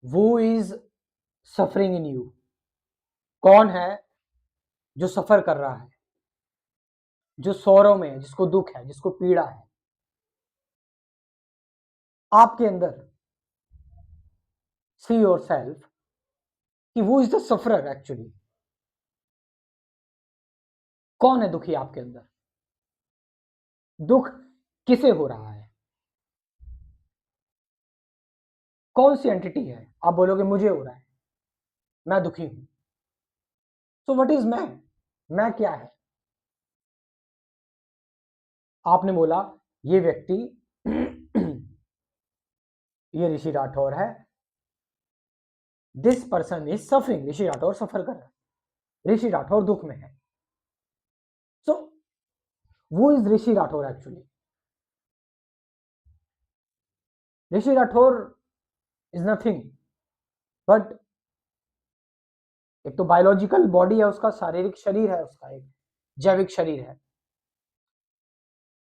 who is suffering in you? कौन है जो सफर कर रहा है, जो सौरों में है, जिसको दुख है, जिसको पीड़ा है आपके अंदर? सी योर सेल्फ कि वो इज द सफरर एक्चुअली। कौन है दुखी आपके अंदर? दुख किसे हो रहा है? कौन सी एंटिटी है? आप बोलोगे मुझे हो रहा है, मैं दुखी हूं। सो व्हाट इज मैं क्या है? आपने बोला ये व्यक्ति ये ऋषि राठौर है, दिस पर्सन इज सफरिंग, ऋषि राठौर सफर कर रहा है, ऋषि राठौर दुख में है। सो वो is Rishi Rathore actually. Rishi Rathore is nothing but एक तो बायोलॉजिकल बॉडी है उसका, शारीरिक शरीर है उसका, एक जैविक शरीर है,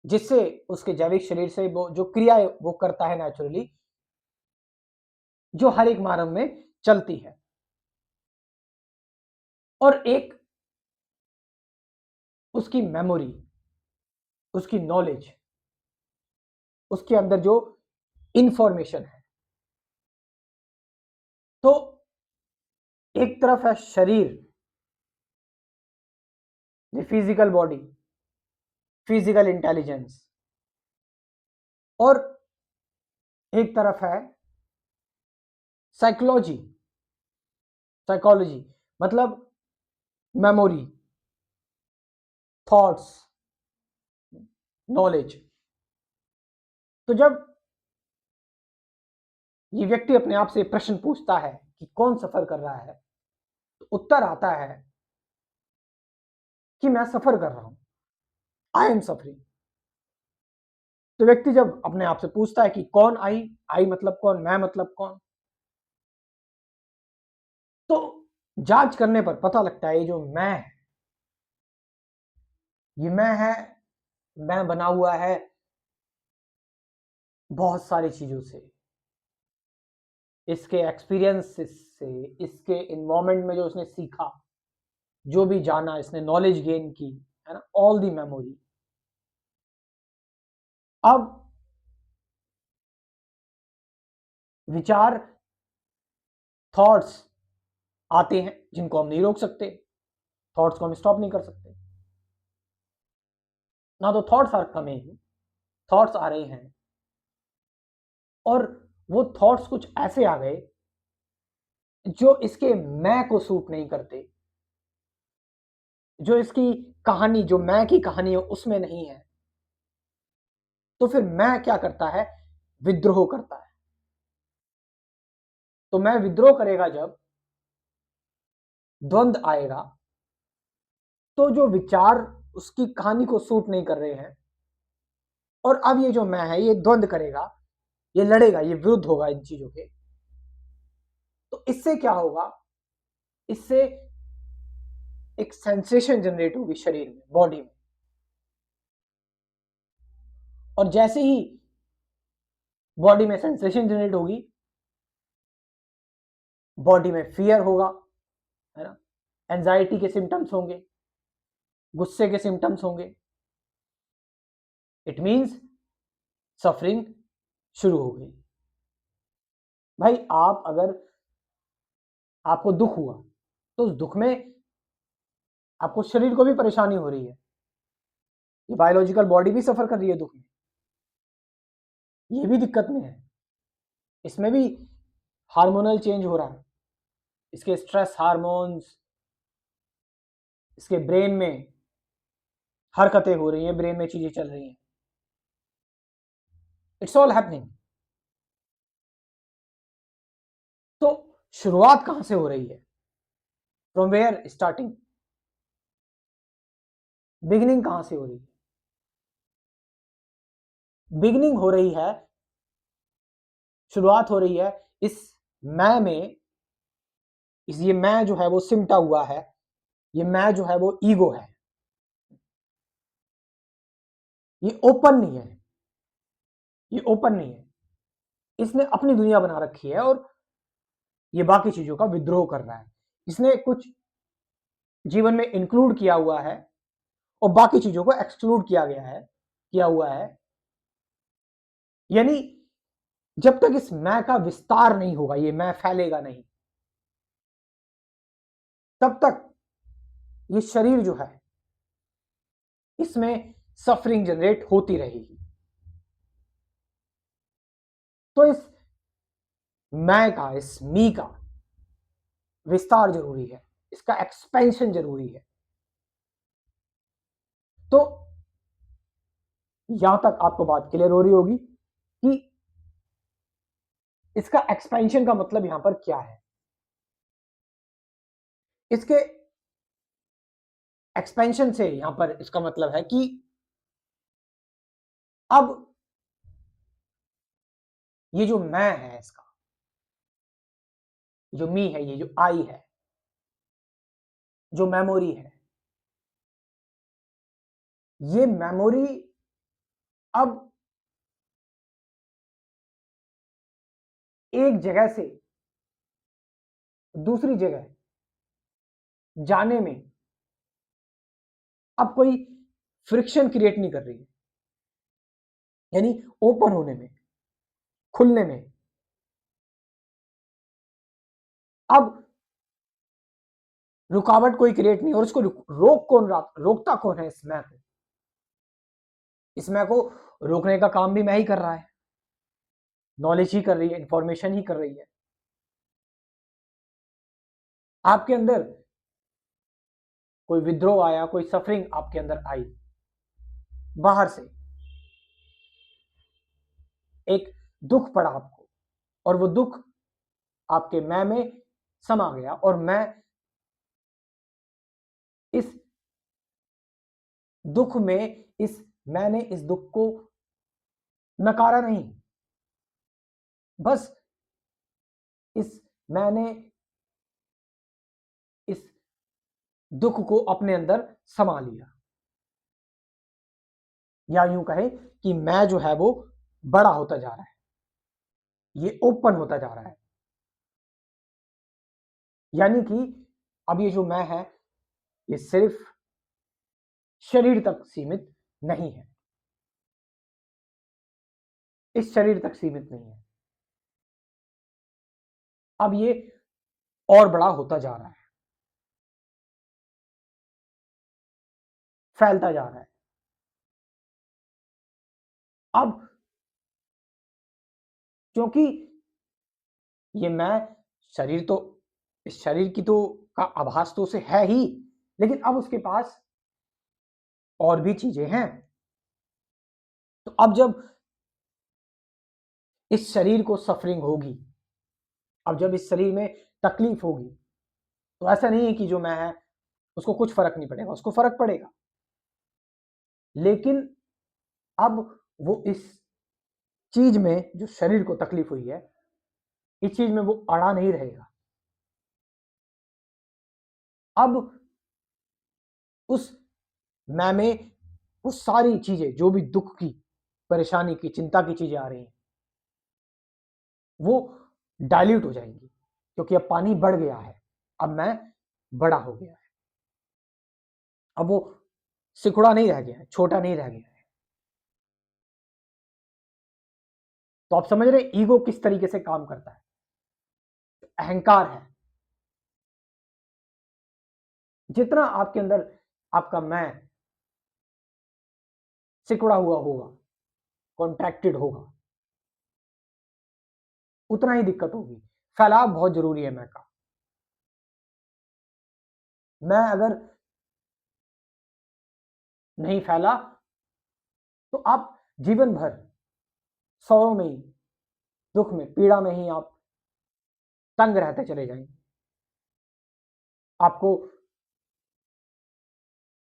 जिससे उसके जैविक शरीर से वो जो क्रिया वो करता है नेचुरली, जो हर एक मानव में चलती है। और एक उसकी मेमोरी, उसकी नॉलेज, उसके अंदर जो इंफॉर्मेशन है। तो एक तरफ है शरीर, ये फिजिकल बॉडी, फिजिकल इंटेलिजेंस, और एक तरफ है साइकोलॉजी। साइकोलॉजी मतलब मेमोरी, थॉट्स, नॉलेज। तो जब ये व्यक्ति अपने आप से प्रश्न पूछता है कि कौन सफर कर रहा है, तो उत्तर आता है कि मैं सफर कर रहा हूं, आई एम सफरिंग। तो व्यक्ति जब अपने आप से पूछता है कि कौन आई, आई मतलब कौन, मैं मतलब कौन, तो जांच करने पर पता लगता है ये जो मैं है, ये मैं है, मैं बना हुआ है बहुत सारी चीजों से, इसके एक्सपीरियंस से, इसके इन्वायरमेंट में जो उसने सीखा, जो भी जाना इसने, नॉलेज गेन की, है ना, ऑल दी मेमोरी। अब विचार, थॉट्स आते हैं जिनको हम नहीं रोक सकते, थॉट्स को हम स्टॉप नहीं कर सकते। ना तो थॉट्स आर कमिंग, थॉट्स आ रहे हैं, और वो थॉट्स कुछ ऐसे आ गए जो इसके मैं को सूट नहीं करते, जो इसकी कहानी, जो मैं की कहानी है उसमें नहीं है। तो फिर मैं क्या करता है? विद्रोह करता है। तो मैं विद्रोह करेगा जब, द्वंद आएगा, तो जो विचार उसकी कहानी को सूट नहीं कर रहे हैं, और अब ये जो मैं है ये द्वंद करेगा, ये लड़ेगा, ये विरुद्ध होगा इन चीजों के। तो इससे क्या होगा? इससे एक सेंसेशन जनरेट होगी शरीर में, बॉडी में, और जैसे ही बॉडी में सेंसेशन जनरेट होगी, बॉडी में फियर होगा, है ना, एंजाइटी के सिम्टम्स होंगे, गुस्से के सिम्टम्स होंगे। इट मींस सफरिंग शुरू हो गई। भाई आप अगर, आपको दुख हुआ तो उस दुख में आपको शरीर को भी परेशानी हो रही है, ये बायोलॉजिकल बॉडी भी सफर कर रही है दुख में, ये भी दिक्कत में है, इसमें भी हार्मोनल चेंज हो रहा है, इसके स्ट्रेस हार्मोन्स, इसके ब्रेन में हरकतें हो रही हैं, ब्रेन में चीजें चल रही हैं, इट्स ऑल हैपनिंग। तो शुरुआत कहां से हो रही है? From where starting? बिगिनिंग कहां से हो रही है? बिगिनिंग हो रही है, शुरुआत हो रही है इस मैं में। इस ये मैं जो है वो सिमटा हुआ है, ये मैं जो है वो ईगो है, ये ओपन नहीं है, ये ओपन नहीं है, इसने अपनी दुनिया बना रखी है, और ये बाकी चीजों का विद्रोह कर रहा है, इसने कुछ जीवन में इंक्लूड किया हुआ है और बाकी चीजों को एक्सक्लूड किया हुआ है। यानी जब तक इस मैं का विस्तार नहीं होगा, ये मैं फैलेगा नहीं, तब तक ये शरीर जो है इसमें सफरिंग जनरेट होती रहेगी। तो इस मैं का, इस मी का विस्तार जरूरी है, इसका एक्सपेंशन जरूरी है। तो यहां तक आपको बात क्लियर हो रही होगी कि इसका एक्सपेंशन का मतलब यहां पर क्या है। इसके एक्सपेंशन से यहां पर इसका मतलब है कि अब ये जो मैं है, इसका जो मी है, ये जो आई है, जो मेमोरी है, ये मेमोरी अब एक जगह से दूसरी जगह जाने में अब कोई फ्रिक्शन क्रिएट नहीं कर रही है, यानी ओपन होने में, खुलने में। अब रुकावट कोई क्रिएट नहीं, और उसको रोकता कौन है? इस मैं को, इस मैं को रोकने का काम भी मैं ही कर रहा है, नॉलेज ही कर रही है, इंफॉर्मेशन ही कर रही है। आपके अंदर कोई विद्रोह आया, कोई सफरिंग आपके अंदर आई बाहर से, एक दुख पड़ा आपको, और वो दुख आपके मैं में समा गया, और मैं इस दुख में, मैंने इस दुख को नकारा नहीं, बस इस मैंने इस दुख को अपने अंदर समा लिया, या यूं कहें कि मैं जो है वो बड़ा होता जा रहा है, ये ओपन होता जा रहा है। यानी कि अब ये जो मैं है, ये सिर्फ शरीर तक सीमित नहीं है, इस शरीर तक सीमित नहीं है, अब ये और बड़ा होता जा रहा है, फैलता जा रहा है। अब क्योंकि ये मैं, शरीर तो, इस शरीर की तो का आभास तो उसे है ही, लेकिन अब उसके पास और भी चीजें हैं। तो अब जब इस शरीर को सफरिंग होगी, अब जब इस शरीर में तकलीफ होगी, तो ऐसा नहीं है कि जो मैं है उसको कुछ फर्क नहीं पड़ेगा, उसको फर्क पड़ेगा, लेकिन अब वो इस चीज में, जो शरीर को तकलीफ हुई है, इस चीज में वो अड़ा नहीं रहेगा। अब उस मैं में वो सारी चीजें, जो भी दुख की, परेशानी की, चिंता की चीजें आ रही हैं, वो डाइल्यूट हो जाएंगी, क्योंकि अब पानी बढ़ गया है, अब मैं बड़ा हो गया है, अब वो सिकुड़ा नहीं रह गया है, छोटा नहीं रह गया है। तो आप समझ रहे ईगो किस तरीके से काम करता है? अहंकार है, जितना आपके अंदर आपका मैं सिकुड़ा हुआ होगा, कॉन्ट्रैक्टेड होगा, उतना ही दिक्कत होगी। फैलाव बहुत जरूरी है मैं का। मैं अगर नहीं फैला, तो आप जीवन भर सौरों में ही, दुख में, पीड़ा में ही आप तंग रहते चले जाएंगे। आपको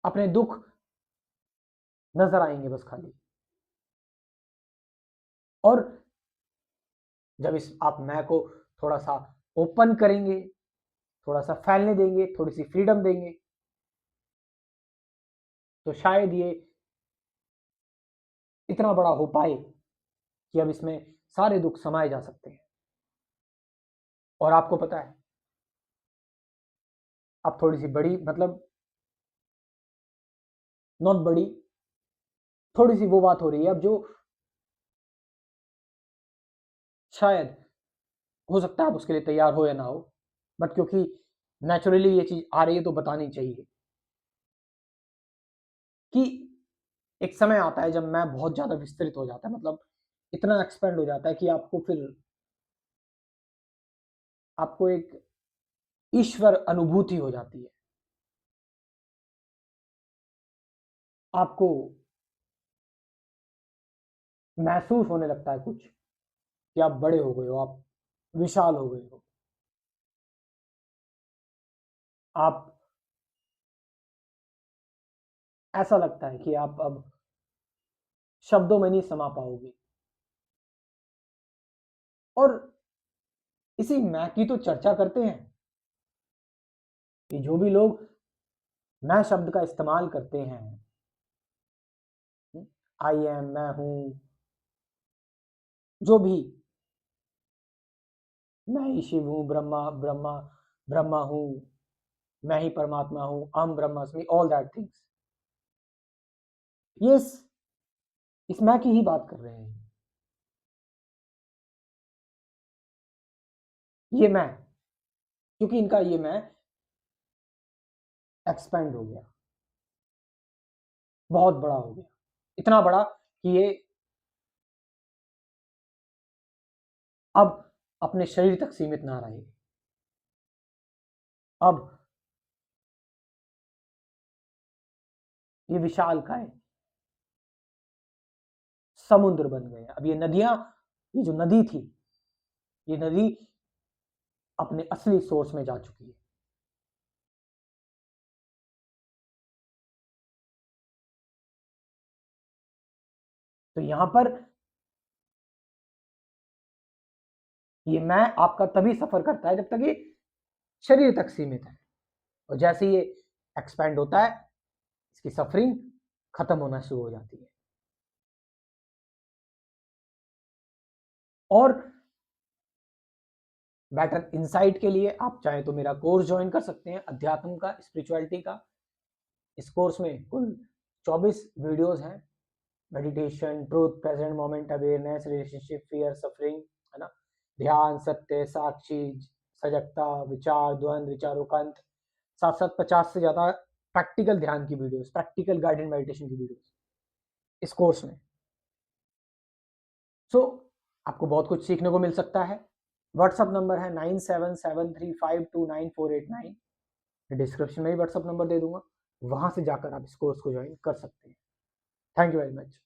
अपने दुख नजर आएंगे बस खाली। और जब इस आप मैं को थोड़ा सा ओपन करेंगे, थोड़ा सा फैलने देंगे, थोड़ी सी फ्रीडम देंगे, तो शायद ये इतना बड़ा हो पाए कि अब इसमें सारे दुख समाये जा सकते हैं। और आपको पता है अब थोड़ी सी बड़ी, मतलब नॉट बड़ी, थोड़ी सी वो बात हो रही है अब जो शायद हो सकता है आप उसके लिए तैयार हो या ना हो, बट क्योंकि नेचुरली ये चीज आ रही है तो बतानी चाहिए कि एक समय आता है जब मैं बहुत ज्यादा विस्तृत हो जाता है, मतलब इतना एक्सपेंड हो जाता है कि आपको फिर आपको एक ईश्वर अनुभूति हो जाती है, आपको महसूस होने लगता है कुछ कि आप बड़े हो गए हो, आप विशाल हो गए हो, आप ऐसा लगता है कि आप अब शब्दों में नहीं समा पाओगे। और इसी मैं की तो चर्चा करते हैं कि जो भी लोग मैं शब्द का इस्तेमाल करते हैं, आई एम, मैं हूं, जो भी, मैं ही शिव हूं, ब्रह्मा ब्रह्मा ब्रह्मा हूं, मैं ही परमात्मा हूं, अहम ब्रह्मास्मि, ऑल दैट थिंग्स, ये इस मैं की ही बात कर रहे हैं। ये मैं, क्योंकि इनका ये मैं एक्सपेंड हो गया, बहुत बड़ा हो गया, इतना बड़ा कि ये अब अपने शरीर तक सीमित ना रहे, अब ये विशाल काय समुद्र बन गए। अब ये नदियां, ये जो नदी थी, ये नदी अपने असली सोर्स में जा चुकी है। तो यहां पर ये मैं आपका तभी सफर करता है जब तक ये शरीर तक सीमित है, और जैसे ये एक्सपैंड होता है इसकी सफरिंग खत्म होना शुरू हो जाती है। और बेटर इंसाइट के लिए आप चाहें तो मेरा कोर्स ज्वाइन कर सकते हैं, अध्यात्म का, स्पिरिचुअलिटी का। इस कोर्स में कुल 24 वीडियोस हैं, meditation, truth, present moment awareness, relationship, fear, suffering, है ना, ध्यान, सत्य, साक्षी, सजगता, विचार, द्वंद्व, विचारों का अंत, साथ साथ 50 से ज्यादा प्रैक्टिकल ध्यान की वीडियोस, प्रैक्टिकल गाइडेड मेडिटेशन की वीडियोस इस कोर्स में। सो आपको बहुत कुछ सीखने को मिल सकता है। व्हाट्सअप नंबर है 9773529489, डिस्क्रिप्शन में भी व्हाट्सअप नंबर दे दूंगा, वहां से जाकर आप इस कोर्स को ज्वाइन कर सकते हैं। Thank you very much.